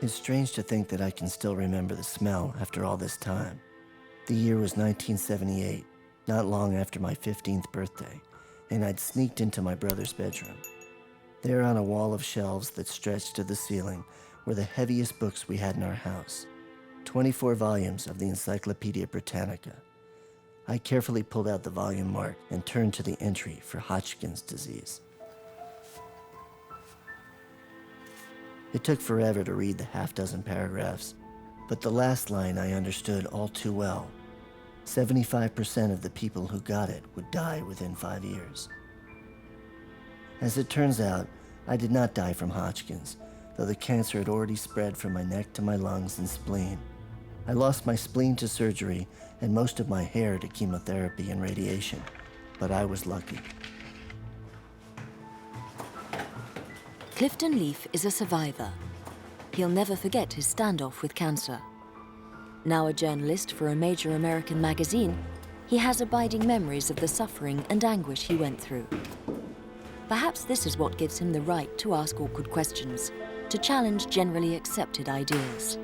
It's strange to think that I can still remember the smell after all this time. The year was 1978, not long after my 15th birthday, and I'd sneaked into my brother's bedroom. There on a wall of shelves that stretched to the ceiling were the heaviest books we had in our house, 24 volumes of the Encyclopedia Britannica. I carefully pulled out the volume mark and turned to the entry for Hodgkin's disease. It took forever to read the half-dozen paragraphs, but the last line I understood all too well. 75% of the people who got it would die within 5 years. As it turns out, I did not die from Hodgkin's, though the cancer had already spread from my neck to my lungs and spleen. I lost my spleen to surgery and most of my hair to chemotherapy and radiation, but I was lucky. Clifton Leaf is a survivor. He'll never forget his standoff with cancer. Now a journalist for a major American magazine, he has abiding memories of the suffering and anguish he went through. Perhaps this is what gives him the right to ask awkward questions, to challenge generally accepted ideas.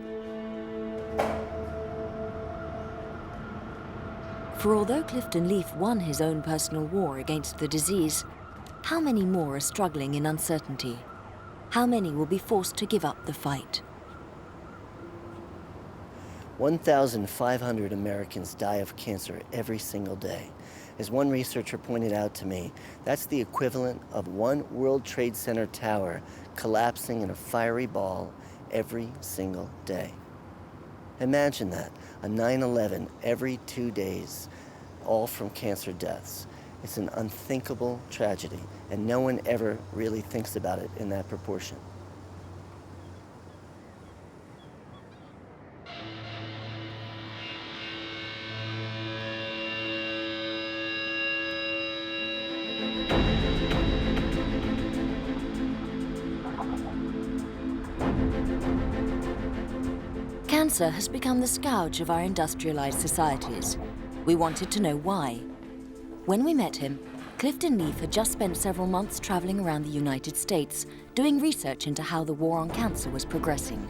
For although Clifton Leaf won his own personal war against the disease, how many more are struggling in uncertainty? How many will be forced to give up the fight? 1,500 Americans die of cancer every single day. As one researcher pointed out to me, that's the equivalent of one World Trade Center tower collapsing in a fiery ball every single day. Imagine that, a 9/11 every 2 days, all from cancer deaths. It's an unthinkable tragedy, and no one ever really thinks about it in that proportion. Cancer has become the scourge of our industrialized societies. We wanted to know why. When we met him, Clifton Leaf had just spent several months traveling around the United States, doing research into how the war on cancer was progressing.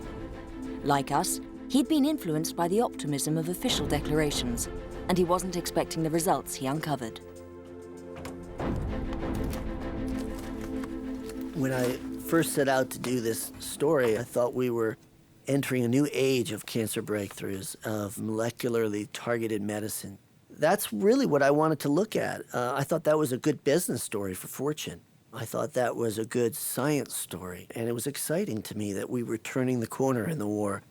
Like us, he'd been influenced by the optimism of official declarations, and he wasn't expecting the results he uncovered. When I first set out to do this story, I thought we were entering a new age of cancer breakthroughs, of molecularly targeted medicine. That's really what I wanted to look at. I thought that was a good business story for Fortune. I thought that was a good science story, and it was exciting to me that we were turning the corner in the war.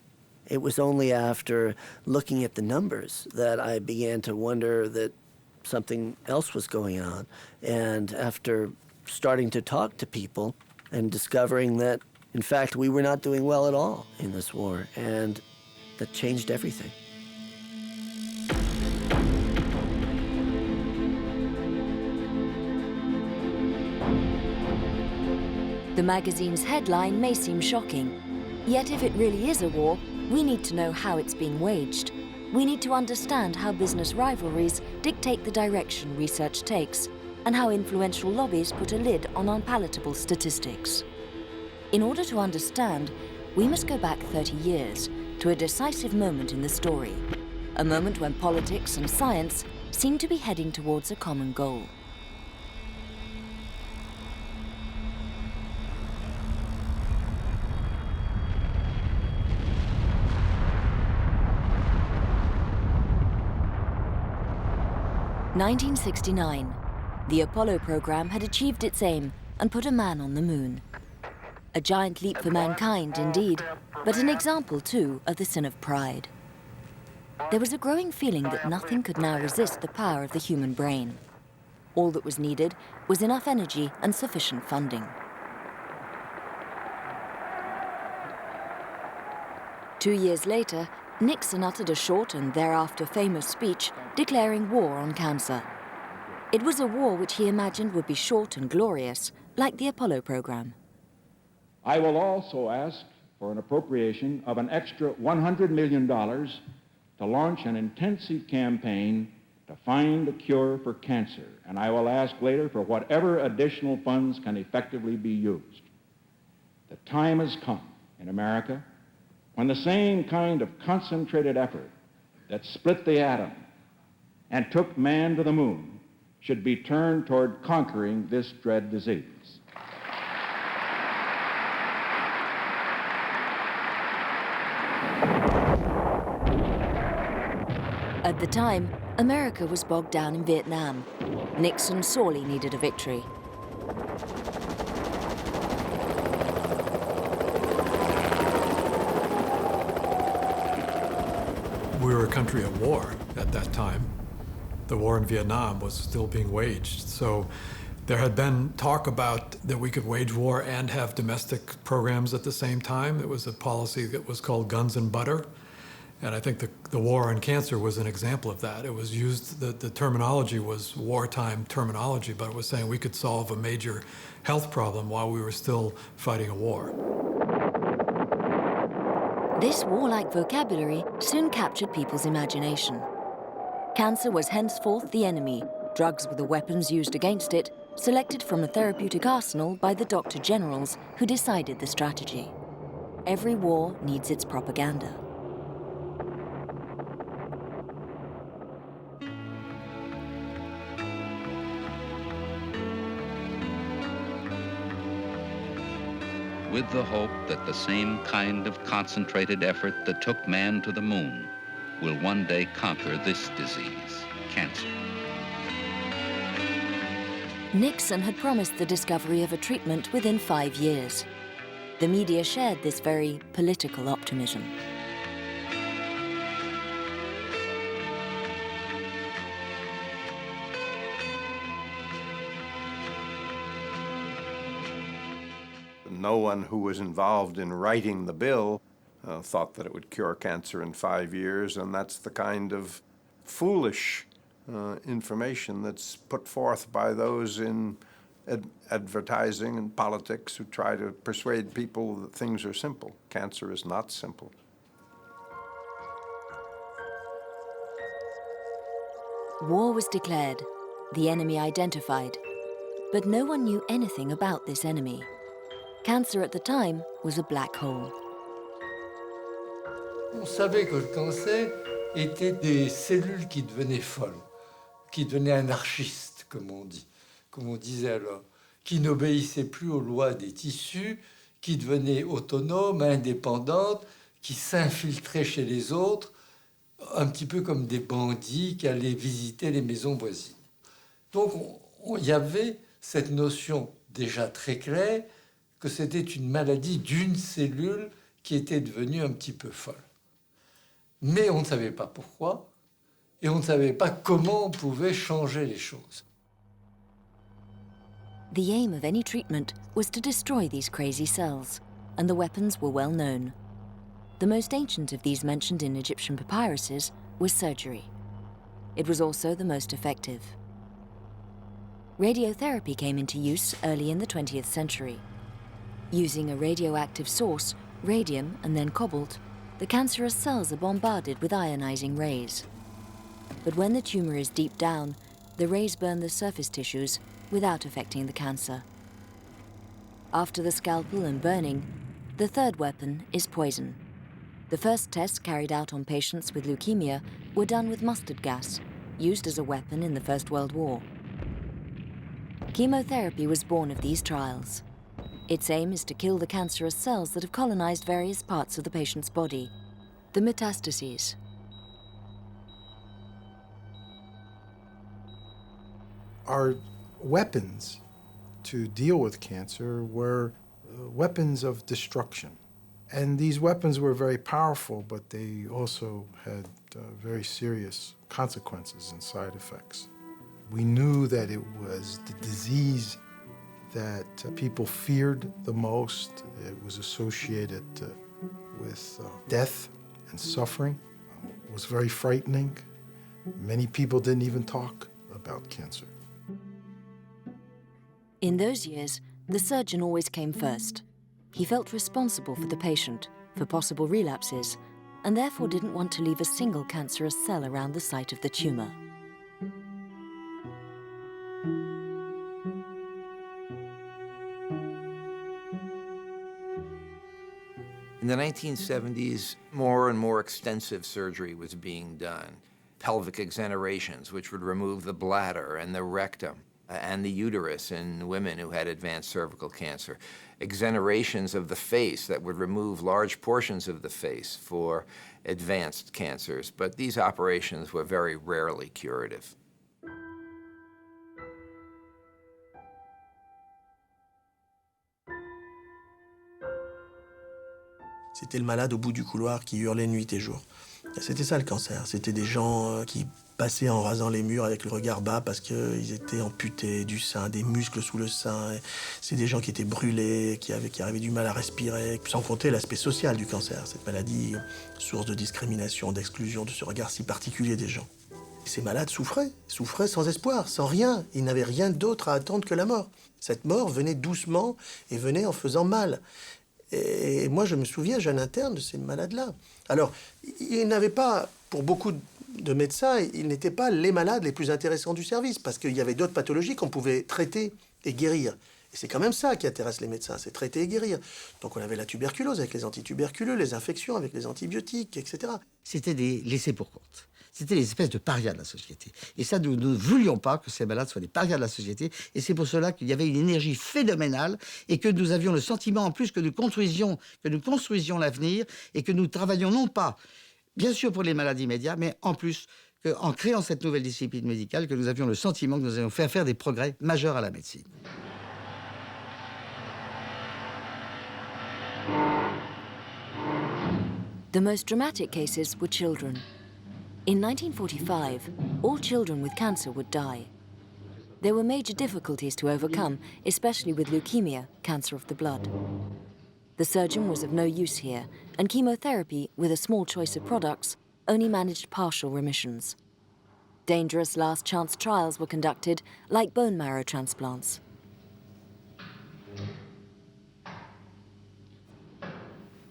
It was only after looking at the numbers that I began to wonder that something else was going on. And after starting to talk to people and discovering that, in fact, we were not doing well at all in this war, and that changed everything. The magazine's headline may seem shocking, yet if it really is a war, we need to know how it's being waged. We need to understand how business rivalries dictate the direction research takes, and how influential lobbies put a lid on unpalatable statistics. In order to understand, we must go back 30 years to a decisive moment in the story, a moment when politics and science seemed to be heading towards a common goal. (1969). The Apollo program had achieved its aim and put a man on the moon. A giant leap for mankind, indeed, but an example, too, of the sin of pride. There was a growing feeling that nothing could now resist the power of the human brain. All that was needed was enough energy and sufficient funding. 2 years later, Nixon uttered a short and thereafter famous speech declaring war on cancer. It was a war which he imagined would be short and glorious, like the Apollo program. I will also ask for an appropriation of an extra $100 million to launch an intensive campaign to find a cure for cancer, and I will ask later for whatever additional funds can effectively be used. The time has come in America when the same kind of concentrated effort that split the atom and took man to the moon should be turned toward conquering this dread disease. At the time, America was bogged down in Vietnam. Nixon sorely needed a victory. We were a country at war at that time. The war in Vietnam was still being waged. So there had been talk about that we could wage war and have domestic programs at the same time. It was a policy that was called guns and butter. And I think the war on cancer was an example of that. It was used, the terminology was wartime terminology, but it was saying we could solve a major health problem while we were still fighting a war. This warlike vocabulary soon captured people's imagination. Cancer was henceforth the enemy. Drugs were the weapons used against it, selected from a therapeutic arsenal by the doctor generals who decided the strategy. Every war needs its propaganda. with the hope that the same kind of concentrated effort that took man to the moon will one day conquer this disease, cancer. Nixon had promised the discovery of a treatment within 5 years. The media shared this very political optimism. No one who was involved in writing the bill thought that it would cure cancer in 5 years, and that's the kind of foolish information that's put forth by those in advertising and politics who try to persuade people that things are simple. Cancer is not simple. War was declared, the enemy identified, but no one knew anything about this enemy. Cancer at the time was a black hole. On savait que le cancer était des cellules qui devenaient folles, qui devenaient anarchistes, comme on disait alors, qui n'obéissaient plus aux lois des tissus, qui devenaient autonomes, indépendantes, qui s'infiltraient chez les autres, un petit peu comme des bandits qui allaient visiter les maisons voisines. Donc il y avait cette notion déjà très claire que c'était une maladie d'une cellule qui était devenue un petit peu folle. Mais on ne savait pas pourquoi, et on ne savait pas comment on pouvait changer les choses. The aim of any treatment was to destroy these crazy cells, and the weapons were well known. The most ancient of these mentioned in Egyptian papyruses was surgery. It was also the most effective. Radiotherapy came into use early in the 20th century. Using a radioactive source, radium and then cobalt, the cancerous cells are bombarded with ionizing rays. But when the tumor is deep down, the rays burn the surface tissues without affecting the cancer. After the scalpel and burning, the third weapon is poison. The first tests carried out on patients with leukemia were done with mustard gas, used as a weapon in the First World War. Chemotherapy was born of these trials. Its aim is to kill the cancerous cells that have colonized various parts of the patient's body, the metastases. Our weapons to deal with cancer were weapons of destruction. And these weapons were very powerful, but they also had very serious consequences and side effects. We knew that it was the disease that people feared the most. It was associated with death and suffering. It was very frightening. Many people didn't even talk about cancer. In those years, the surgeon always came first. He felt responsible for the patient, for possible relapses, and therefore didn't want to leave a single cancerous cell around the site of the tumor. In the 1970s, more and more extensive surgery was being done. Pelvic exonerations, which would remove the bladder and the rectum and the uterus in women who had advanced cervical cancer. Exonerations of the face that would remove large portions of the face for advanced cancers, but these operations were very rarely curative. C'était le malade au bout du couloir qui hurlait nuit et jour. C'était ça le cancer. C'était des gens qui passaient en rasant les murs avec le regard bas parce qu'ils étaient amputés du sein, des muscles sous le sein. C'est des gens qui étaient brûlés, qui avaient du mal à respirer. Sans compter l'aspect social du cancer. Cette maladie, source de discrimination, d'exclusion, de ce regard si particulier des gens. Ces malades souffraient sans espoir, sans rien. Ils n'avaient rien d'autre à attendre que la mort. Cette mort venait doucement et venait en faisant mal. Et moi, je me souviens, jeune interne, de ces malades-là. Alors, ils n'avaient pas, pour beaucoup de médecins, ils n'étaient pas les malades les plus intéressants du service, parce qu'il y avait d'autres pathologies qu'on pouvait traiter et guérir. Et c'est quand même ça qui intéresse les médecins, c'est traiter et guérir. Donc on avait la tuberculose avec les antituberculeux, les infections avec les antibiotiques, etc. C'était des laissés pour compte. C'était des espèces de parias de la société. Et ça, nous ne voulions pas que ces malades soient des parias de la société. Et c'est pour cela qu'il y avait une énergie phénoménale et que nous avions le sentiment, en plus, que nous construisions l'avenir et que nous travaillions non pas, bien sûr, pour les malades immédiats, mais en plus, qu'en créant cette nouvelle discipline médicale, que nous avions le sentiment que nous allions faire des progrès majeurs à la médecine. The most dramatic cases were children. In 1945, all children with cancer would die. There were major difficulties to overcome, especially with leukemia, cancer of the blood. The surgeon was of no use here, and chemotherapy, with a small choice of products, only managed partial remissions. Dangerous last-chance trials were conducted, like bone marrow transplants.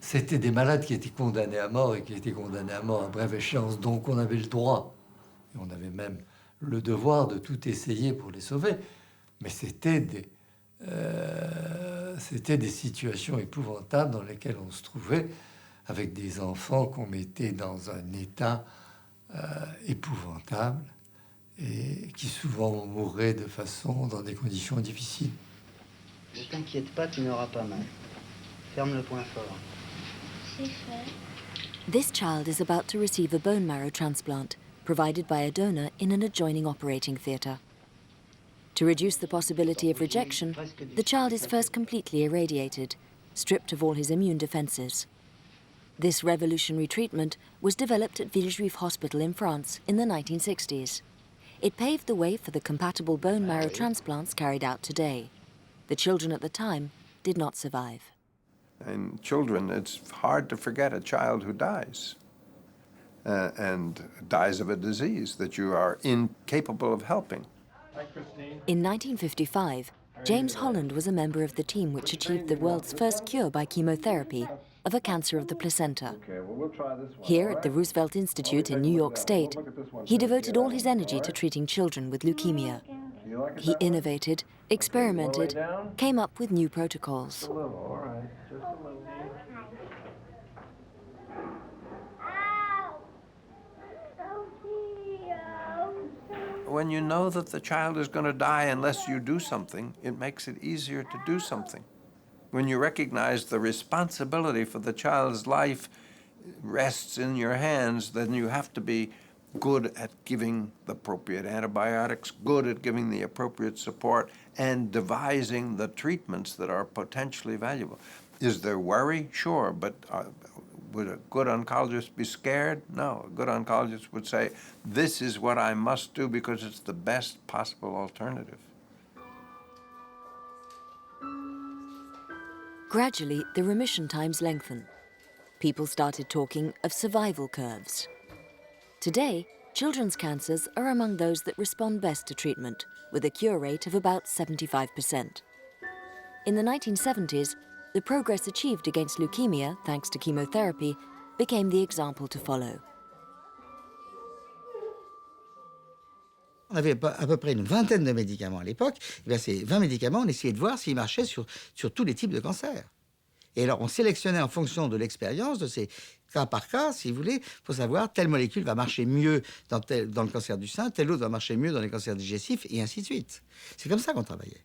C'était des malades qui étaient condamnés à mort et qui étaient condamnés à mort à brève échéance. Donc on avait le droit, et on avait même le devoir de tout essayer pour les sauver. Mais c'était des situations épouvantables dans lesquelles on se trouvait, avec des enfants qu'on mettait dans un état épouvantable et qui souvent mouraient dans des conditions difficiles. Ne t'inquiète pas, tu n'auras pas mal. Ferme le point fort. This child is about to receive a bone marrow transplant provided by a donor in an adjoining operating theatre. To reduce the possibility of rejection, the child is first completely irradiated, stripped of all his immune defences. This revolutionary treatment was developed at Villejuif Hospital in France in the 1960s. It paved the way for the compatible bone marrow transplants carried out today. The children at the time did not survive. In children, it's hard to forget a child who dies and dies of a disease that you are incapable of helping. In 1955, James Holland was a member of the team which achieved the world's first cure by chemotherapy of a cancer of the placenta. Here at the Roosevelt Institute in New York State, he devoted all his energy to treating children with leukemia. He innovated, experimented, came up with new protocols. When you know that the child is going to die unless you do something, it makes it easier to do something. When you recognize the responsibility for the child's life rests in your hands, then you have to be good at giving the appropriate antibiotics, good at giving the appropriate support, and devising the treatments that are potentially valuable. Is there worry? Sure, but would a good oncologist be scared? No, a good oncologist would say, this is what I must do because it's the best possible alternative. Gradually, the remission times lengthen. People started talking of survival curves. Today, children's cancers are among those that respond best to treatment, with a cure rate of about 75%. In the 1970s, the progress achieved against leukemia, thanks to chemotherapy, became the example to follow. On avait à peu près une vingtaine de médicaments à l'époque. Et bien, ces 20 médicaments, on essayait de voir s'ils marchaient sur tous les types de cancers. Et alors, on sélectionnait en fonction de l'expérience, de ces cas par cas, si vous voulez, pour savoir telle molécule va marcher mieux dans le cancer du sein, telle autre va marcher mieux dans les cancers digestifs, et ainsi de suite. C'est comme ça qu'on travaillait.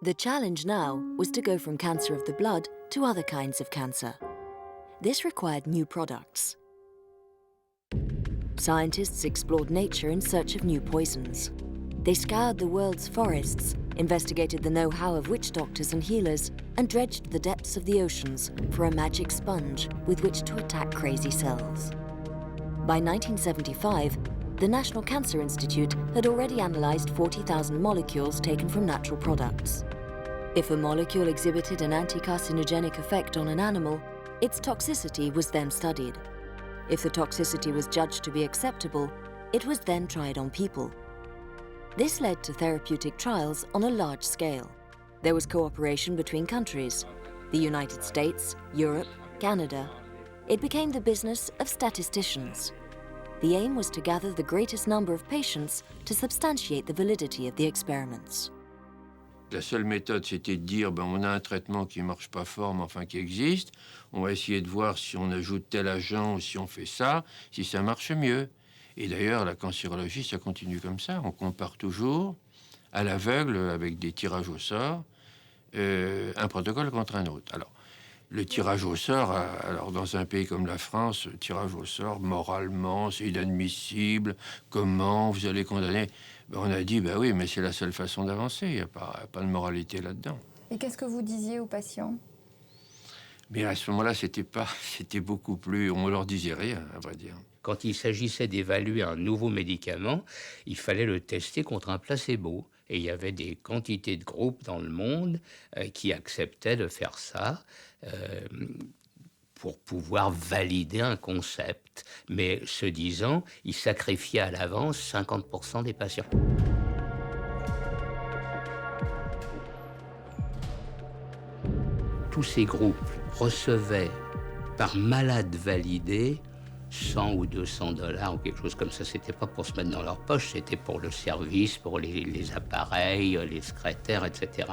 The challenge now was to go from cancer of the blood to other kinds of cancer. This required new products. Scientists explored nature in search of new poisons. They scoured the world's forests, investigated the know-how of witch doctors and healers, and dredged the depths of the oceans for a magic sponge with which to attack crazy cells. By 1975, the National Cancer Institute had already analysed 40,000 molecules taken from natural products. If a molecule exhibited an anti-carcinogenic effect on an animal, its toxicity was then studied. If the toxicity was judged to be acceptable, it was then tried on people. This led to therapeutic trials on a large scale. There was cooperation between countries, the United States, Europe, Canada. It became the business of statisticians. The aim was to gather the greatest number of patients to substantiate the validity of the experiments. La seule méthode, c'était de dire, on a un traitement qui ne marche pas fort, mais enfin qui existe. On va essayer de voir si on ajoute tel agent ou si on fait ça, si ça marche mieux. Et d'ailleurs, la cancérologie, ça continue comme ça. On compare toujours, à l'aveugle, avec des tirages au sort, un protocole contre un autre. Alors, le tirage au sort, alors dans un pays comme la France, le tirage au sort, moralement, c'est inadmissible. Comment vous allez condamner? On a dit, oui, mais c'est la seule façon d'avancer. Il n'y a pas de moralité là-dedans. Et qu'est-ce que vous disiez aux patients? Mais à ce moment-là, c'était beaucoup plus... On leur disait rien, à vrai dire. Quand il s'agissait d'évaluer un nouveau médicament, il fallait le tester contre un placebo. Et il y avait des quantités de groupes dans le monde qui acceptaient de faire ça pour pouvoir valider un concept. Mais ce disant, ils sacrifiaient à l'avance 50% des patients. Tous ces groupes recevaient par malade validé 100 ou 200 $ ou quelque chose comme ça. C'était pas pour se mettre dans leur poche, c'était pour le service, pour les appareils, les secrétaires, etc.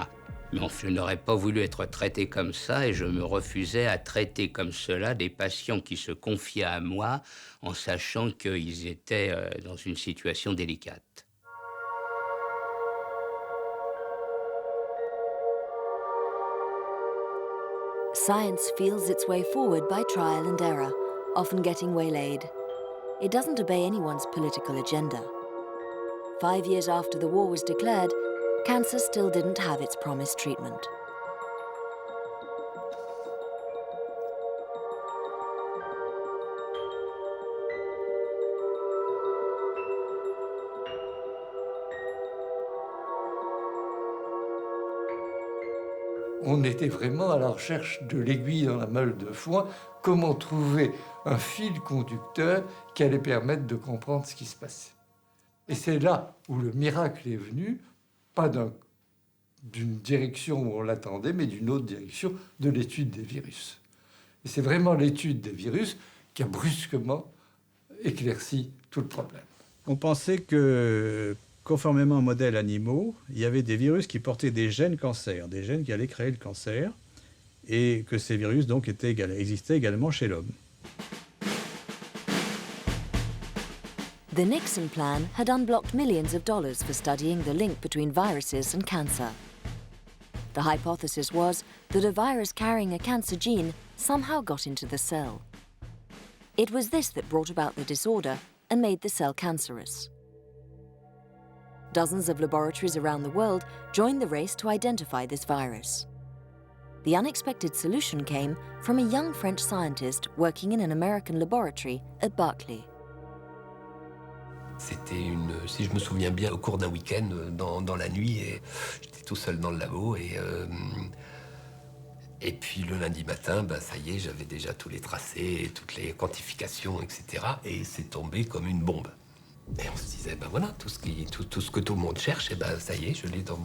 Mais je n'aurais pas voulu être traité comme ça et je me refusais à traiter comme cela des patients qui se confiaient à moi en sachant qu'ils étaient dans une situation délicate. Science feels its way forward by trial and error, often getting waylaid. It doesn't obey anyone's political agenda. 5 years after the war was declared, cancer still didn't have its promised treatment. On était vraiment à la recherche de l'aiguille dans la meule de foin, comment trouver un fil conducteur qui allait permettre de comprendre ce qui se passait. Et c'est là où le miracle est venu, pas d'une direction où on l'attendait, mais d'une autre direction, de l'étude des virus. Et c'est vraiment l'étude des virus qui a brusquement éclairci tout le problème. On pensait que, conformément aux modèles animaux, il y avait des virus qui portaient des gènes cancer, des gènes qui allaient créer le cancer, et que ces virus donc existaient également chez l'homme. The Nixon plan had unblocked millions of dollars for studying the link between viruses and cancer. The hypothesis was that a virus carrying a cancer gene somehow got into the cell. It was this that brought about the disorder and made the cell cancerous. Dozens of laboratories around the world joined the race to identify this virus. The unexpected solution came from a young French scientist working in an American laboratory at Berkeley. C'était si je me souviens bien, au cours d'un week-end, dans la nuit, et j'étais tout seul dans le labo, et puis le lundi matin, ça y est, j'avais déjà tous les tracés, toutes les quantifications, etc. Et c'est tombé comme une bombe. Et on se disait, voilà, tout ce que tout le monde cherche, ça y est, je l'ai dans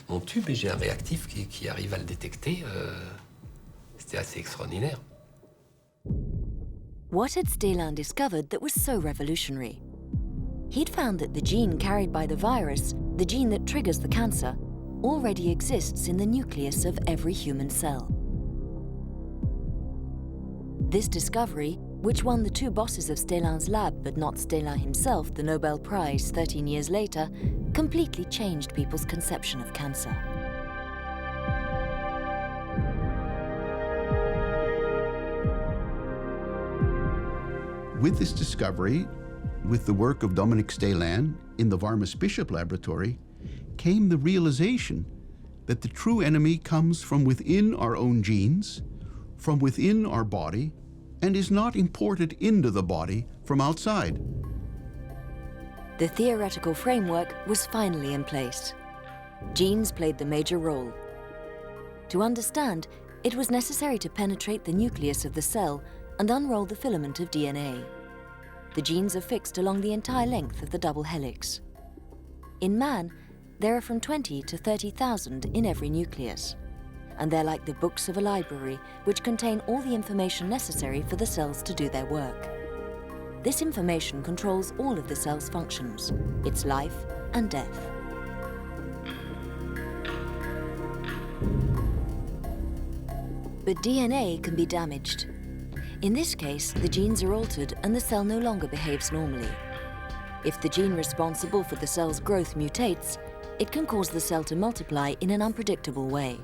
mon tube, et j'ai un réactif qui arrive à le détecter. C'était assez extraordinaire. What had Stélan discovered that was so revolutionary? He'd found that the gene carried by the virus, the gene that triggers the cancer, already exists in the nucleus of every human cell. This discovery, which won the two bosses of Stélan's lab but not Stélan himself the Nobel Prize 13 years later, completely changed people's conception of cancer. With this discovery, with the work of Dominique Stélan in the Varmus Bishop Laboratory, came the realization that the true enemy comes from within our own genes, from within our body, and is not imported into the body from outside. The theoretical framework was finally in place. Genes played the major role. To understand, it was necessary to penetrate the nucleus of the cell and unroll the filament of DNA. The genes are fixed along the entire length of the double helix. In man, there are from 20 to 30,000 in every nucleus, and they're like the books of a library which contain all the information necessary for the cells to do their work. This information controls all of the cell's functions, its life and death. But DNA can be damaged. In this case, the genes are altered and the cell no longer behaves normally. If the gene responsible for the cell's growth mutates, it can cause the cell to multiply in an unpredictable way.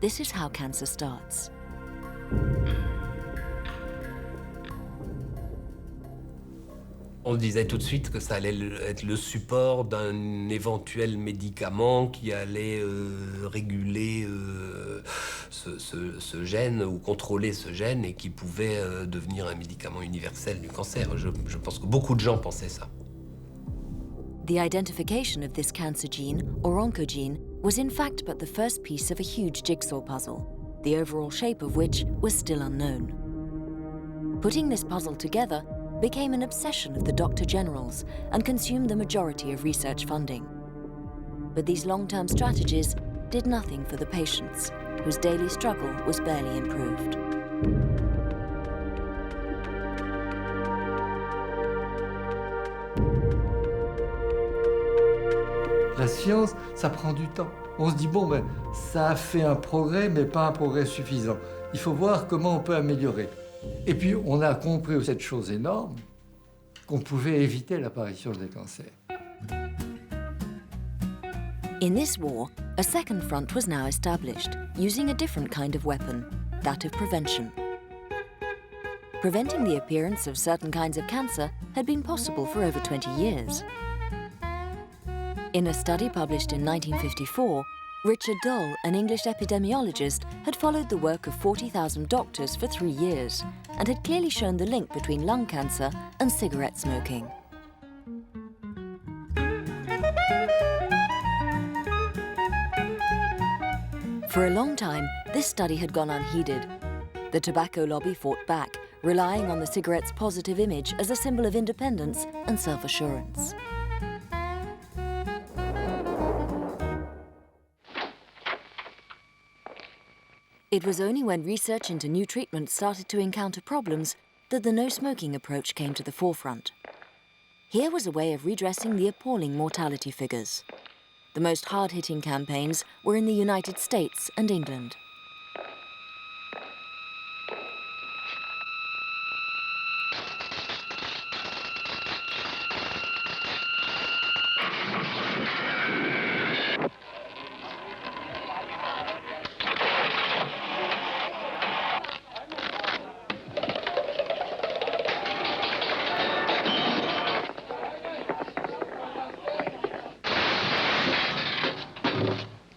This is how cancer starts. On disait tout de suite que ça allait être le support d'un éventuel médicament qui allait réguler ce gène ou contrôler ce gène et qui pouvait devenir un médicament universel du cancer. Je pense que beaucoup de gens pensaient ça. The identification of this cancer gene, or oncogene, was in fact but the first piece of a huge jigsaw puzzle, the overall shape of which was still unknown. Putting this puzzle together became an obsession of the Doctor Generals and consumed the majority of research funding. But these long-term strategies did nothing for the patients, whose daily struggle was barely improved. La science, ça prend du temps. On se dit, bon, ben, ça a fait un progrès, mais pas un progrès suffisant. Il faut voir comment on peut améliorer. Et puis, on a compris cette chose énorme, qu'on pouvait éviter l'apparition des cancers. In this war, a second front was now established, using a different kind of weapon, that of prevention. Preventing the appearance of certain kinds of cancer had been possible for over 20 years. In a study published in 1954, Richard Doll, an English epidemiologist, had followed the work of 40,000 doctors for 3 years and had clearly shown the link between lung cancer and cigarette smoking. For a long time, this study had gone unheeded. The tobacco lobby fought back, relying on the cigarette's positive image as a symbol of independence and self-assurance. It was only when research into new treatments started to encounter problems that the no-smoking approach came to the forefront. Here was a way of redressing the appalling mortality figures. The most hard-hitting campaigns were in the United States and England.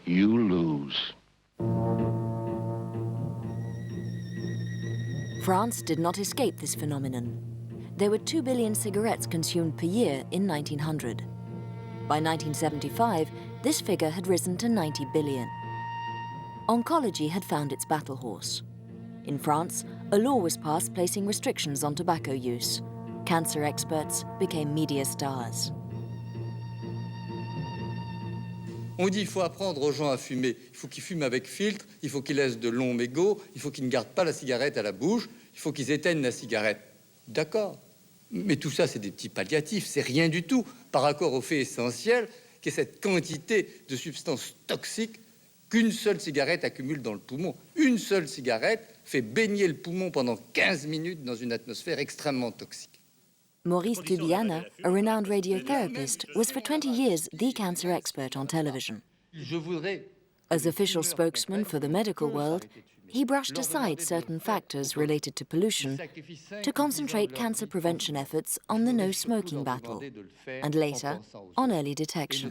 You lose. France did not escape this phenomenon. There were 2 billion cigarettes consumed per year in 1900. By 1975, this figure had risen to 90 billion. Oncology had found its battle horse. In France, a law was passed placing restrictions on tobacco use. Cancer experts became media stars. On dit qu'il faut apprendre aux gens à fumer. Il faut qu'ils fument avec filtre, il faut qu'ils laissent de longs mégots, il faut qu'ils ne gardent pas la cigarette à la bouche, il faut qu'ils éteignent la cigarette. D'accord. Mais tout ça, c'est des petits palliatifs, c'est rien du tout par rapport au fait essentiel qu'est cette quantité de substances toxiques qu'une seule cigarette accumule dans le poumon. Une seule cigarette fait baigner le poumon pendant 15 minutes dans une atmosphère extrêmement toxique. Maurice Tubiana, a renowned radiotherapist, was for 20 years the cancer expert on television. Je voudrais... As official spokesman for the medical world, he brushed aside certain factors related to pollution to concentrate cancer prevention efforts on the no-smoking battle, and later, on early detection.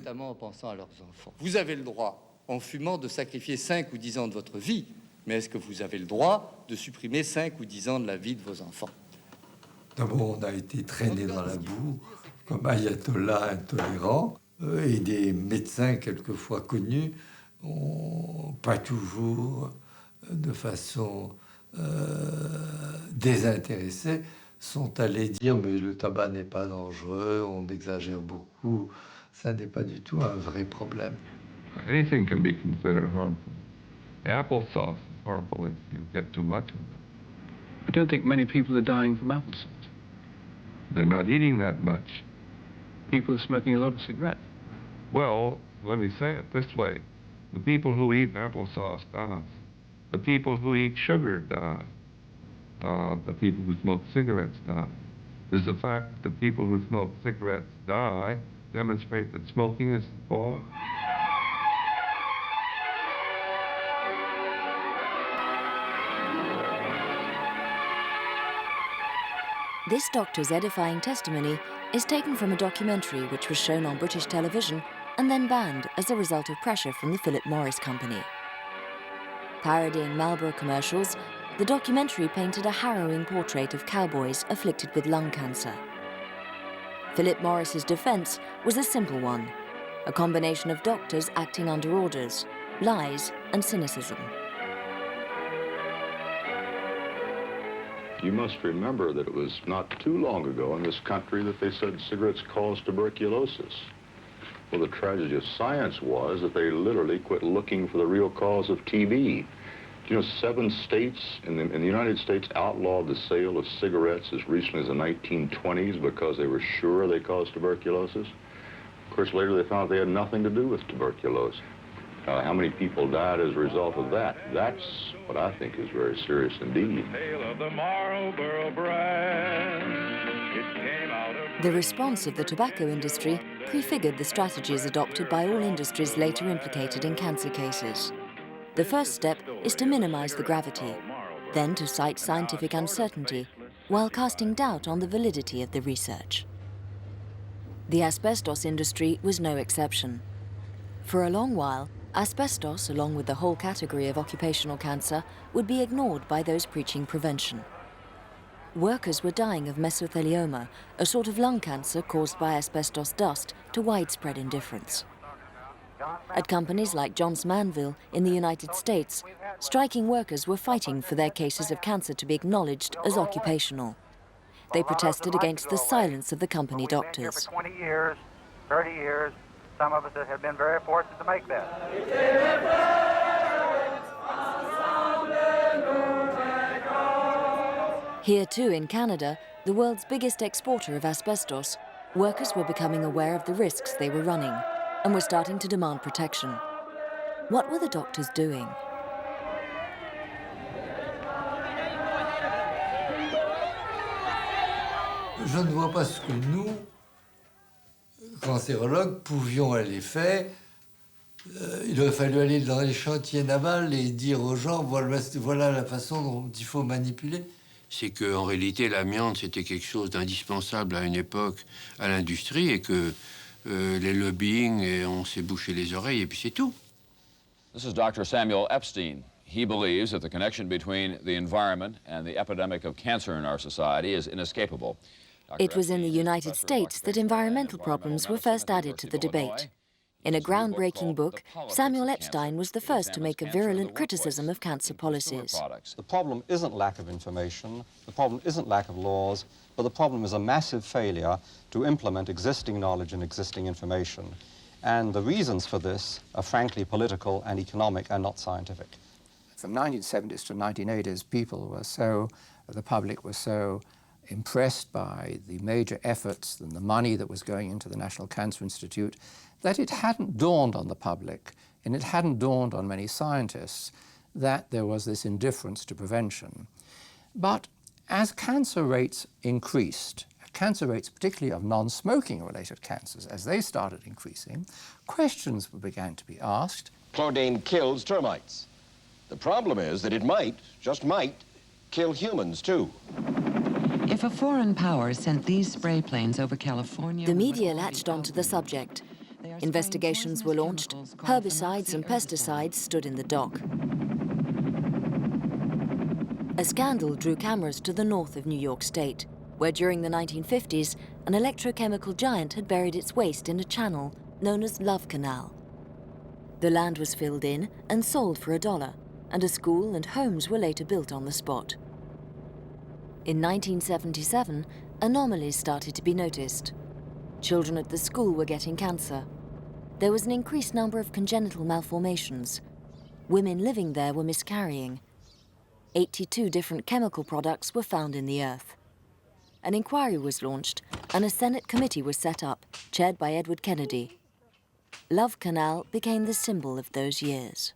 Vous avez le droit, en fumant, de sacrifier 5 ou 10 ans de votre vie, mais est-ce que vous avez le droit de supprimer 5 ou 10 ans de la vie de vos enfants? D'abord, on a été traîné dans la boue comme ayatollah intolérant, et des médecins quelquefois connus ont pas toujours, de façon désintéressée, sont allés dire mais le tabac n'est pas dangereux, on exagère beaucoup, ça n'est pas du tout un vrai problème. Anything can be considered harmful. Applesauce is harmful if you get too much of it. I don't think many people are dying from applesauce. They're not eating that much. People are smoking a lot of cigarettes. Well, let me say it this way. The people who eat applesauce die. The people who eat sugar die. The people who smoke cigarettes die. Does the fact that people who smoke cigarettes die demonstrate that smoking is the cause? This doctor's edifying testimony is taken from a documentary which was shown on British television and then banned as a result of pressure from the Philip Morris Company. Parodying Marlboro commercials, the documentary painted a harrowing portrait of cowboys afflicted with lung cancer. Philip Morris's defense was a simple one, a combination of doctors acting under orders, lies and cynicism. You must remember that it was not too long ago in this country that they said cigarettes cause tuberculosis. Well, the tragedy of science was that they literally quit looking for the real cause of TB. You know, 7 states in the United States outlawed the sale of cigarettes as recently as the 1920s because they were sure they caused tuberculosis. Of course, later they found they had nothing to do with tuberculosis. How many people died as a result of that? That's what I think is very serious indeed. The response of the tobacco industry prefigured the strategies adopted by all industries later implicated in cancer cases. The first step is to minimize the gravity, then to cite scientific uncertainty while casting doubt on the validity of the research. The asbestos industry was no exception. For a long while, asbestos, along with the whole category of occupational cancer, would be ignored by those preaching prevention. Workers were dying of mesothelioma, a sort of lung cancer caused by asbestos dust, to widespread indifference. At companies like Johns Manville in the United States, striking workers were fighting for their cases of cancer to be acknowledged as occupational. They protested against the silence of the company doctors. For 20 years, 30 years, some of us have been very fortunate to make that. Here too in Canada, the world's biggest exporter of asbestos, workers were becoming aware of the risks they were running and were starting to demand protection. What were the doctors doing? Je ne vois pas ce que nous, cancérologues, pouvions aller faire. Il aurait fallu aller dans les chantiers navals et dire aux gens voilà la façon dont il faut manipuler. C'est qu'en réalité, l'amiante, c'était quelque chose d'indispensable à une époque à l'industrie et que les lobbying, et on s'est bouché les oreilles et puis c'est tout. This is Dr. Samuel Epstein. He believes that the connection between the environment and the epidemic of cancer in our society is inescapable. It was in the United States that environmental problems were first added to the debate. In a groundbreaking book, Samuel Epstein was the first to make a virulent criticism of cancer policies. The problem isn't lack of information, the problem isn't lack of laws, but the problem is a massive failure to implement existing knowledge and existing information. And the reasons for this are frankly political and economic and not scientific. From 1970s to 1980s, the public was so impressed by the major efforts and the money that was going into the National Cancer Institute that it hadn't dawned on the public, and it hadn't dawned on many scientists, that there was this indifference to prevention. But as cancer rates increased, cancer rates particularly of non-smoking related cancers, as they started increasing, questions began to be asked. Chlordane kills termites. The problem is that it might, just might, kill humans too. If a foreign power sent these spray planes over California... The media latched onto the subject. Investigations were launched, herbicides and pesticides stood in the dock. A scandal drew cameras to the north of New York State, where during the 1950s, an electrochemical giant had buried its waste in a channel known as Love Canal. The land was filled in and sold for $1, and a school and homes were later built on the spot. In 1977, anomalies started to be noticed. Children at the school were getting cancer. There was an increased number of congenital malformations. Women living there were miscarrying. 82 different chemical products were found in the earth. An inquiry was launched and a Senate committee was set up, chaired by Edward Kennedy. Love Canal became the symbol of those years.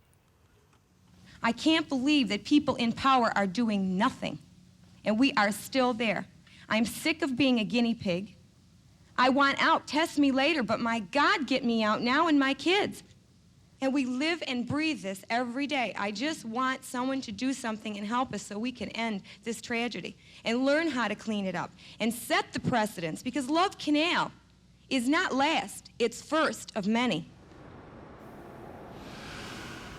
I can't believe that people in power are doing nothing, and we are still there. I'm sick of being a guinea pig. I want out, test me later, but my God, get me out now and my kids. And we live and breathe this every day. I just want someone to do something and help us so we can end this tragedy and learn how to clean it up and set the precedents, because Love Canal is not last, it's first of many.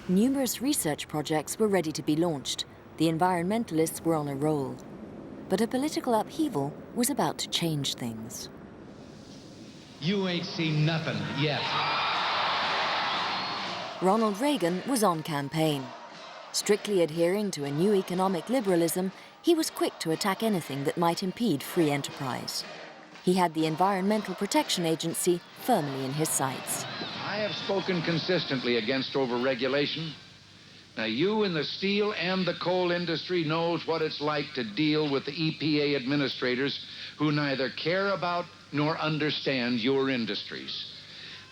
Numerous research projects were ready to be launched. The environmentalists were on a roll. But a political upheaval was about to change things. You ain't seen nothing yet. Ronald Reagan was on campaign. Strictly adhering to a new economic liberalism, he was quick to attack anything that might impede free enterprise. He had the Environmental Protection Agency firmly in his sights. I have spoken consistently against overregulation. Now, you in the steel and the coal industry knows what it's like to deal with the EPA administrators who neither care about nor understand your industries.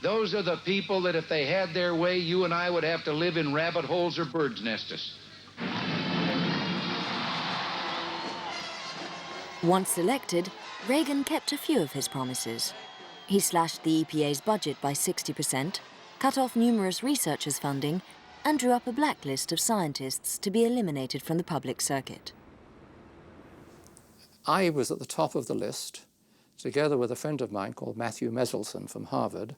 Those are the people that if they had their way, you and I would have to live in rabbit holes or birds' nests. Once elected, Reagan kept a few of his promises. He slashed the EPA's budget by 60%, cut off numerous researchers' funding, and drew up a blacklist of scientists to be eliminated from the public circuit. I was at the top of the list, together with a friend of mine called Matthew Meselson from Harvard,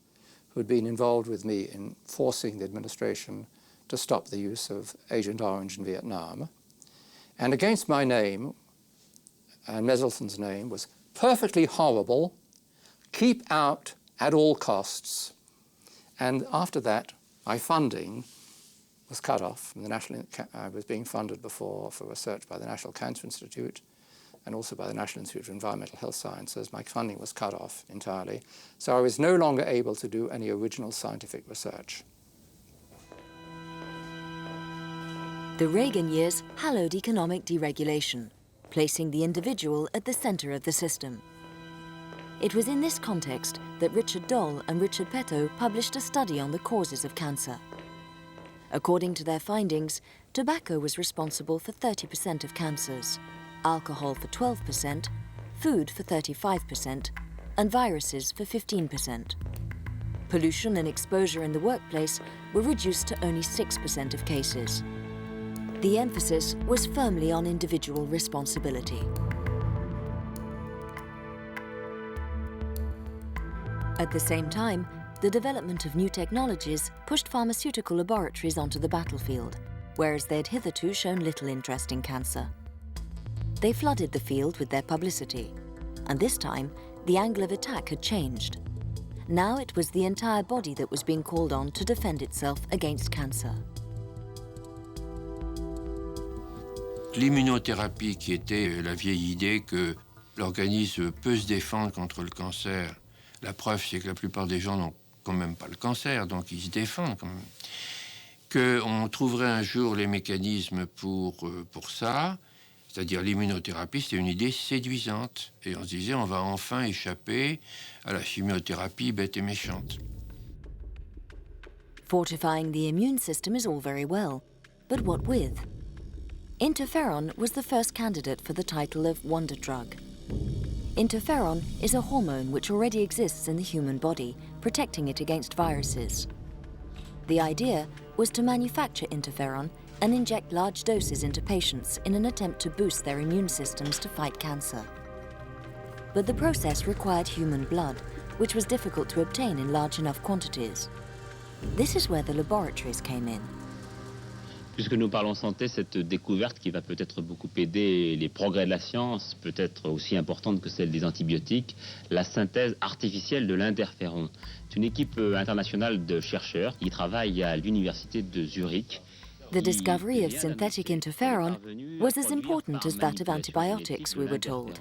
who had been involved with me in forcing the administration to stop the use of Agent Orange in Vietnam. And against my name, and Meselson's name, was perfectly horrible, keep out at all costs. And after that, my funding was cut off from the I was being funded before for research by the National Cancer Institute and also by the National Institute for Environmental Health Sciences. My funding was cut off entirely. So I was no longer able to do any original scientific research. The Reagan years hallowed economic deregulation, placing the individual at the center of the system. It was in this context that Richard Doll and Richard Peto published a study on the causes of cancer. According to their findings, tobacco was responsible for 30% of cancers, alcohol for 12%, food for 35%, and viruses for 15%. Pollution and exposure in the workplace were reduced to only 6% of cases. The emphasis was firmly on individual responsibility. At the same time, the development of new technologies pushed pharmaceutical laboratories onto the battlefield, whereas they had hitherto shown little interest in cancer. They flooded the field with their publicity, and this time, the angle of attack had changed. Now it was the entire body that was being called on to defend itself against cancer. L'immunothérapie, qui était la vieille idée que l'organisme peut se défendre contre le cancer, la preuve c'est que la plupart des gens n'ont quand même pas le cancer, donc ils se défendent quand même. qu'on trouverait un jour les mécanismes pour ça, c'est-à-dire l'immunothérapie, c'était une idée séduisante. Et on se disait, on va enfin échapper à la chimiothérapie bête et méchante. Fortifying the immune system is all very well, but what with? Interferon was the first candidate for the title of wonder drug. Interferon is a hormone which already exists in the human body, protecting it against viruses. The idea was to manufacture interferon and inject large doses into patients in an attempt to boost their immune systems to fight cancer. But the process required human blood, which was difficult to obtain in large enough quantities. This is where the laboratories came in. Puisque nous parlons santé, cette découverte qui va peut-être beaucoup aider les progrès de la science, peut-être aussi importante que celle des antibiotiques, la synthèse artificielle de l'interféron. C'est une équipe internationale de chercheurs qui travaille à l'université de Zurich. The discovery of synthetic interferon was as important as that of antibiotics, we were told.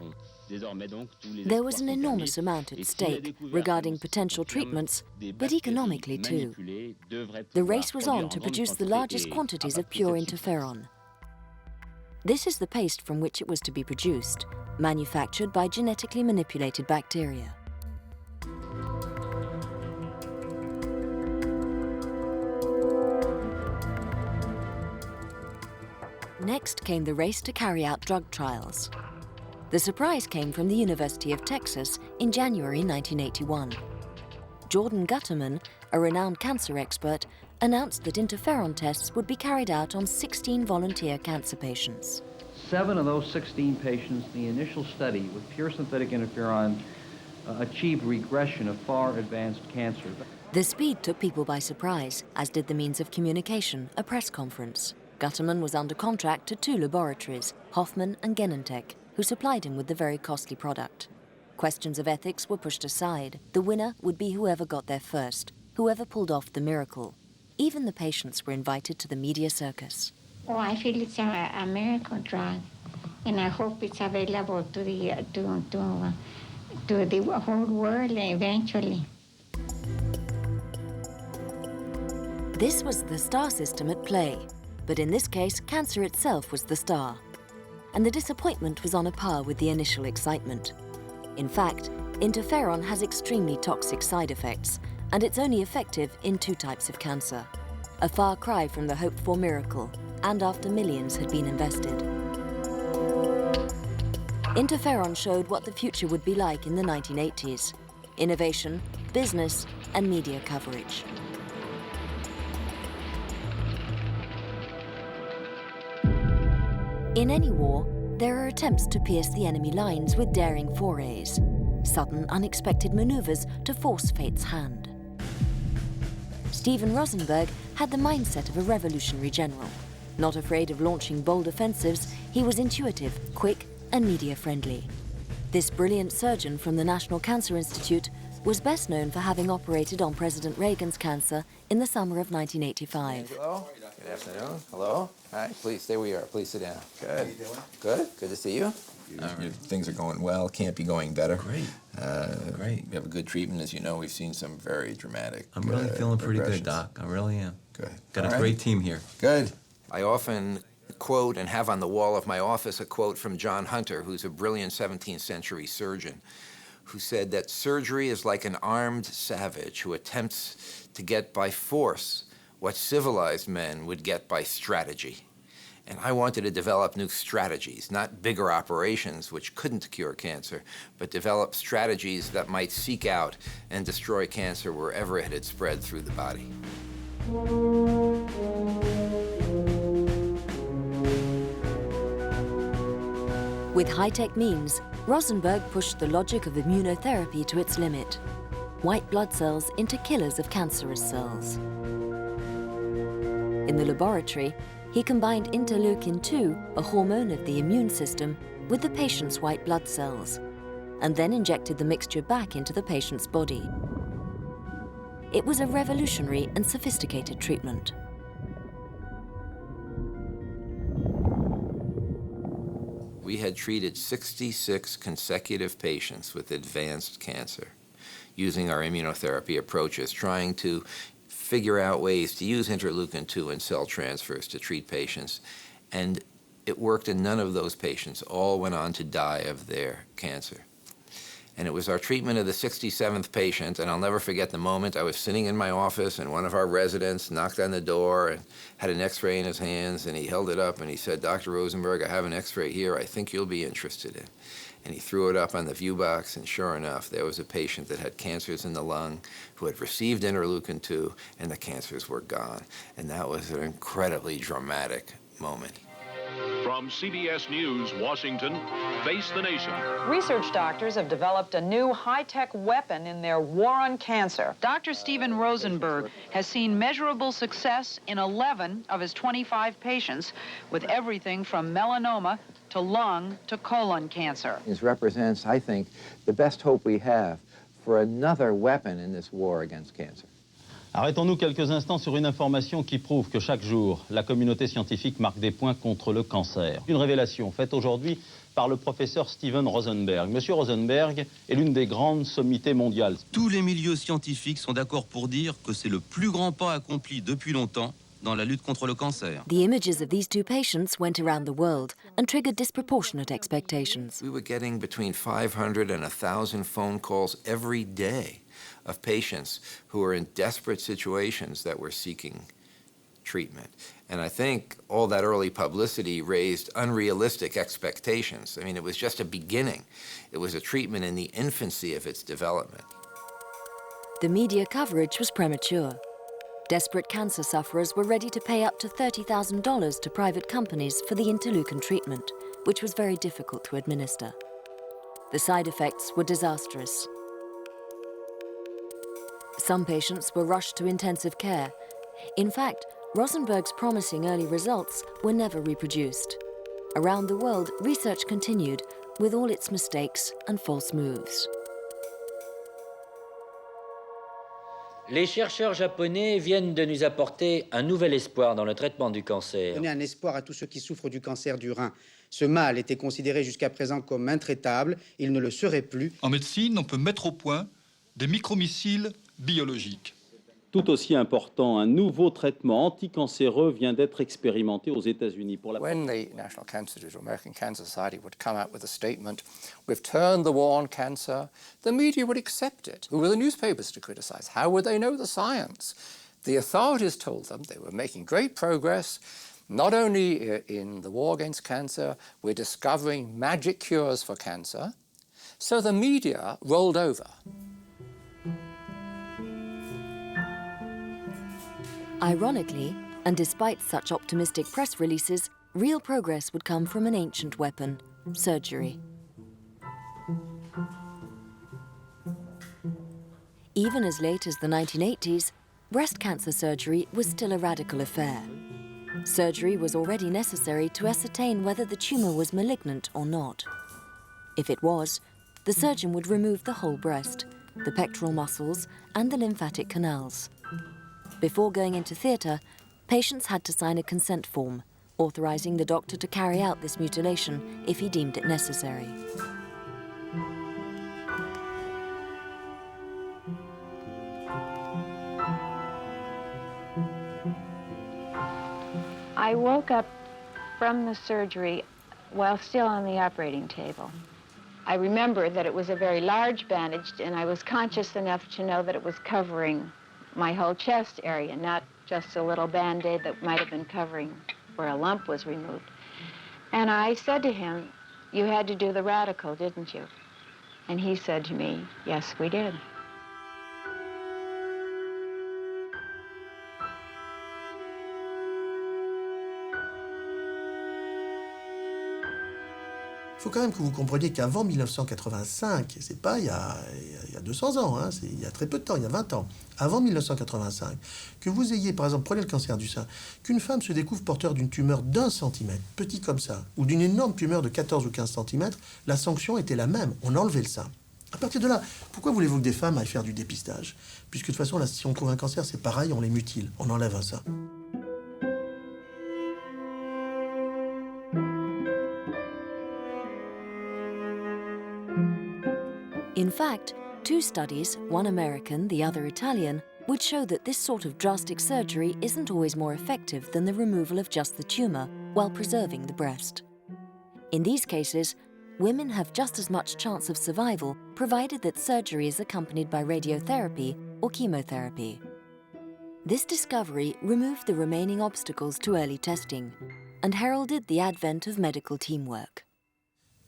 There was an enormous amount at stake regarding potential treatments, but economically too. The race was on to produce the largest quantities of pure interferon. This is the paste from which it was to be produced, manufactured by genetically manipulated bacteria. Next came the race to carry out drug trials. The surprise came from the University of Texas in January 1981. Jordan Gutterman, a renowned cancer expert, announced that interferon tests would be carried out on 16 volunteer cancer patients. 7 of those 16 patients in the initial study with pure synthetic interferon achieved regression of far advanced cancer. The speed took people by surprise, as did the means of communication, a press conference. Gutterman was under contract to 2 laboratories, Hoffman and Genentech, who supplied him with the very costly product. Questions of ethics were pushed aside. The winner would be whoever got there first, whoever pulled off the miracle. Even the patients were invited to the media circus. Oh, I feel it's a miracle drug, and I hope it's available to the whole world eventually. This was the star system at play, but in this case, cancer itself was the star. And the disappointment was on a par with the initial excitement. In fact, interferon has extremely toxic side effects, and it's only effective in 2 types of cancer. A far cry from the hoped-for miracle, and after millions had been invested. Interferon showed what the future would be like in the 1980s. Innovation, business, and media coverage. In any war, there are attempts to pierce the enemy lines with daring forays, sudden, unexpected maneuvers to force fate's hand. Steven Rosenberg had the mindset of a revolutionary general. Not afraid of launching bold offensives, he was intuitive, quick, and media-friendly. This brilliant surgeon from the National Cancer Institute was best known for having operated on President Reagan's cancer in the summer of 1985. Hello. Good afternoon. Hello. Hi. Please stay where you are. Please sit down. Good. How you doing? Good. Good to see you. Things are going well. Can't be going better. Great. Great. We have a good treatment. As you know, we've seen some very dramatic I'm really feeling pretty good, Doc. I really am. Good. Got a great team here. Good. I often quote and have on the wall of my office a quote from John Hunter, who's a brilliant 17th century surgeon, who said that surgery is like an armed savage who attempts to get by force what civilized men would get by strategy. And I wanted to develop new strategies, not bigger operations which couldn't cure cancer, but develop strategies that might seek out and destroy cancer wherever it had spread through the body. With high-tech means, Rosenberg pushed the logic of immunotherapy to its limit. White blood cells into killers of cancerous cells. In the laboratory, he combined interleukin-2, a hormone of the immune system, with the patient's white blood cells, and then injected the mixture back into the patient's body. It was a revolutionary and sophisticated treatment. We had treated 66 consecutive patients with advanced cancer using our immunotherapy approaches, trying to figure out ways to use interleukin-2 and cell transfers to treat patients. And it worked in none of those patients. All went on to die of their cancer. And it was our treatment of the 67th patient, and I'll never forget the moment I was sitting in my office and one of our residents knocked on the door and had an x-ray in his hands, and he held it up and he said, "Dr. Rosenberg, I have an x-ray here I think you'll be interested in." And he threw it up on the view box, and sure enough, there was a patient that had cancers in the lung who had received interleukin-2, and the cancers were gone. And that was an incredibly dramatic moment. From CBS News, Washington, Face the Nation. Research doctors have developed a new high-tech weapon in their war on cancer. Dr. Steven Rosenberg has seen measurable success in 11 of his 25 patients with everything from melanoma to lung to colon cancer. This represents, I think, the best hope we have for another weapon in this war against cancer. Arrêtons-nous quelques instants sur une information qui prouve que chaque jour, la communauté scientifique marque des points contre le cancer. Une révélation faite aujourd'hui par le professeur Steven Rosenberg. Monsieur Rosenberg est l'une des grandes sommités mondiales. Tous les milieux scientifiques sont d'accord pour dire que c'est le plus grand pas accompli depuis longtemps dans la lutte contre le cancer. The images of these two patients went around the world and triggered disproportionate expectations. We were getting between 500 and 1,000 phone calls every day of patients who were in desperate situations that were seeking treatment. And I think all that early publicity raised unrealistic expectations. I mean, it was just a beginning. It was a treatment in the infancy of its development. The media coverage was premature. Desperate cancer sufferers were ready to pay up to $30,000 to private companies for the interleukin treatment, which was very difficult to administer. The side effects were disastrous. Some patients were rushed to intensive care. In fact, Rosenberg's promising early results were never reproduced. Around the world, research continued with all its mistakes and false moves. Les chercheurs japonais viennent de nous apporter un nouvel espoir dans le traitement du cancer. Donner un espoir à tous ceux qui souffrent du cancer du rein. Ce mal était considéré jusqu'à présent comme intraitable. Il ne le serait plus. En médecine, on peut mettre au point des micromissiles biologiques. Tout aussi important, un nouveau traitement anticancéreux vient d'être expérimenté aux États-Unis. When the National Cancer Institute or American Cancer Society would come out with a statement, "We've turned the war on cancer," the media would accept it. Who were the newspapers to criticize? How would they know the science? The authorities told them they were making great progress, not only in the war against cancer, we're discovering magic cures for cancer. So the media rolled over. Ironically, and despite such optimistic press releases, real progress would come from an ancient weapon, surgery. Even as late as the 1980s, breast cancer surgery was still a radical affair. Surgery was already necessary to ascertain whether the tumor was malignant or not. If it was, the surgeon would remove the whole breast, the pectoral muscles, and the lymphatic canals. Before going into theatre, patients had to sign a consent form, authorizing the doctor to carry out this mutilation if he deemed it necessary. I woke up from the surgery while still on the operating table. I remember that it was a very large bandage, and I was conscious enough to know that it was covering my whole chest area, not just a little Band-Aid that might have been covering where a lump was removed. And I said to him, "You had to do the radical, didn't you?" And he said to me, "Yes, we did." Il faut quand même que vous compreniez qu'avant 1985, c'est pas il y a 200 ans, hein, c'est il y a très peu de temps, il y a 20 ans, avant 1985, que vous ayez, par exemple, prenez le cancer du sein, qu'une femme se découvre porteur d'une tumeur d'1 centimètre, petit comme ça, ou d'une énorme tumeur de 14 ou 15 centimètres, la sanction était la même, on enlevait le sein. À partir de là, pourquoi voulez-vous que des femmes aillent faire du dépistage? Puisque de toute façon, là, si on trouve un cancer, c'est pareil, on les mutile, on enlève un sein. In fact, two studies, one American, the other Italian, would show that this sort of drastic surgery isn't always more effective than the removal of just the tumour while preserving the breast. In these cases, women have just as much chance of survival provided that surgery is accompanied by radiotherapy or chemotherapy. This discovery removed the remaining obstacles to early testing and heralded the advent of medical teamwork.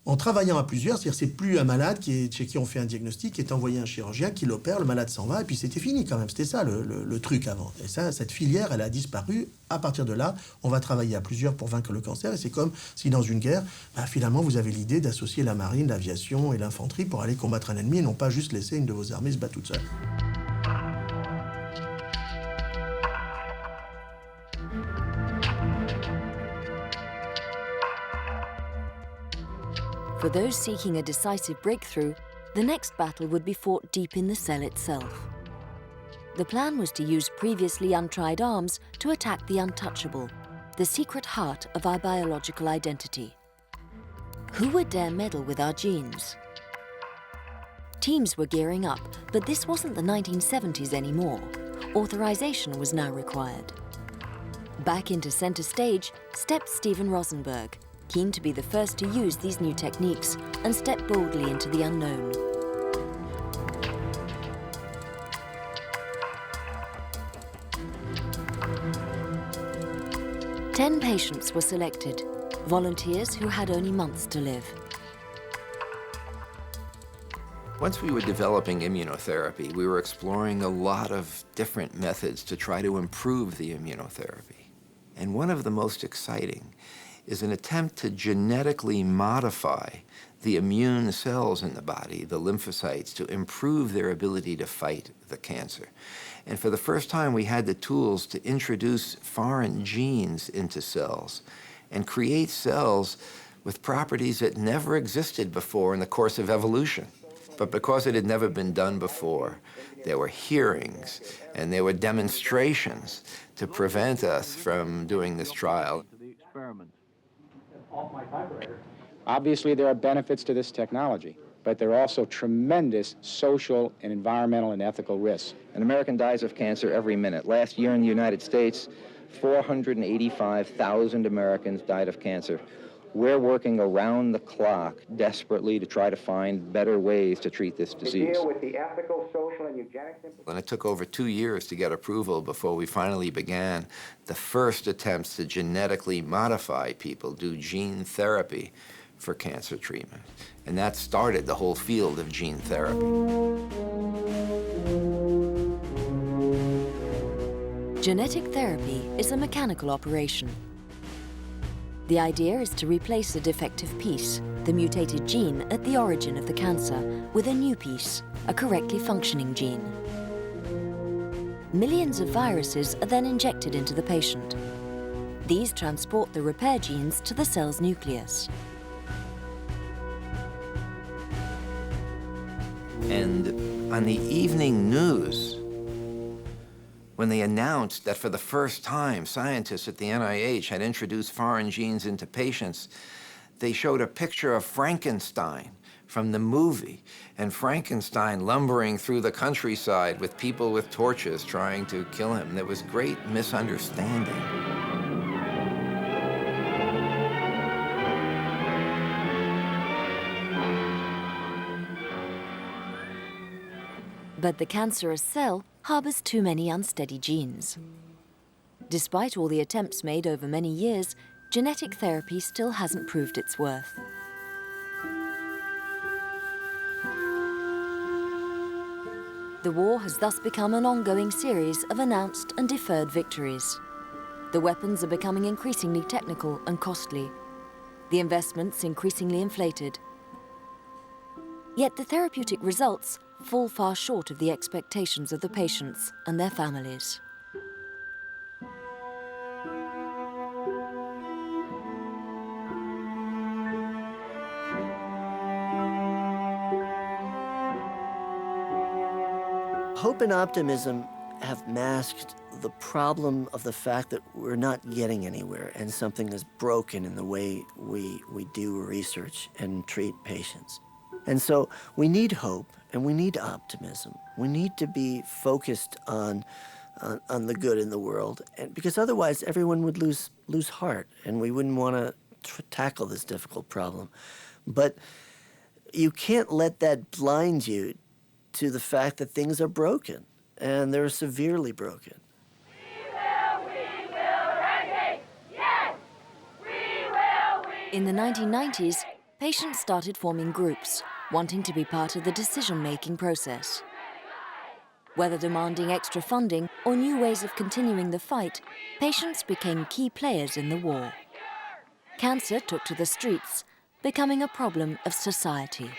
En travaillant à plusieurs, c'est-à-dire c'est plus un malade chez qui on fait un diagnostic, qui est envoyé un chirurgien, qui l'opère, le malade s'en va, et puis c'était fini quand même. C'était ça le truc avant. Et ça, cette filière, elle a disparu. À partir de là, on va travailler à plusieurs pour vaincre le cancer. Et c'est comme si dans une guerre, finalement, vous avez l'idée d'associer la marine, l'aviation et l'infanterie pour aller combattre un ennemi, et non pas juste laisser une de vos armées se battre toute seule. For those seeking a decisive breakthrough, the next battle would be fought deep in the cell itself. The plan was to use previously untried arms to attack the untouchable, the secret heart of our biological identity. Who would dare meddle with our genes? Teams were gearing up, but this wasn't the 1970s anymore. Authorization was now required. Back into center stage stepped Steven Rosenberg, keen to be the first to use these new techniques and step boldly into the unknown. Ten patients were selected, volunteers who had only months to live. Once we were developing immunotherapy, we were exploring a lot of different methods to try to improve the immunotherapy. And one of the most exciting is an attempt to genetically modify the immune cells in the body, the lymphocytes, to improve their ability to fight the cancer. And for the first time, we had the tools to introduce foreign genes into cells and create cells with properties that never existed before in the course of evolution. But because it had never been done before, there were hearings and there were demonstrations to prevent us from doing this trial. Obviously, there are benefits to this technology, but there are also tremendous social and environmental and ethical risks. An American dies of cancer every minute. Last year in the United States, 485,000 Americans died of cancer. We're working around the clock desperately to try to find better ways to treat this disease. Deal with the ethical, social, and eugenics. And it took over 2 years to get approval before we finally began the first attempts to genetically modify people, do gene therapy for cancer treatment. And that started the whole field of gene therapy. Genetic therapy is a mechanical operation. The idea is to replace a defective piece, the mutated gene at the origin of the cancer, with a new piece, a correctly functioning gene. Millions of viruses are then injected into the patient. These transport the repair genes to the cell's nucleus. And on the evening news, when they announced that for the first time scientists at the NIH had introduced foreign genes into patients, they showed a picture of Frankenstein from the movie, and Frankenstein lumbering through the countryside with people with torches trying to kill him. There was great misunderstanding. But the cancerous cell harbors too many unsteady genes. Despite all the attempts made over many years, genetic therapy still hasn't proved its worth. The war has thus become an ongoing series of announced and deferred victories. The weapons are becoming increasingly technical and costly. The investments increasingly inflated. Yet the therapeutic results fall far short of the expectations of the patients and their families. Hope and optimism have masked the problem of the fact that we're not getting anywhere and something is broken in the way we do research and treat patients. And so we need hope and we need optimism. We need to be focused on the good in the world, and because otherwise everyone would lose heart and we wouldn't want to tackle this difficult problem. But you can't let that blind you to the fact that things are broken, and they're severely broken. In the 1990s, patients started forming groups, wanting to be part of the decision-making process. Whether demanding extra funding or new ways of continuing the fight, patients became key players in the war. Cancer took to the streets, becoming a problem of society.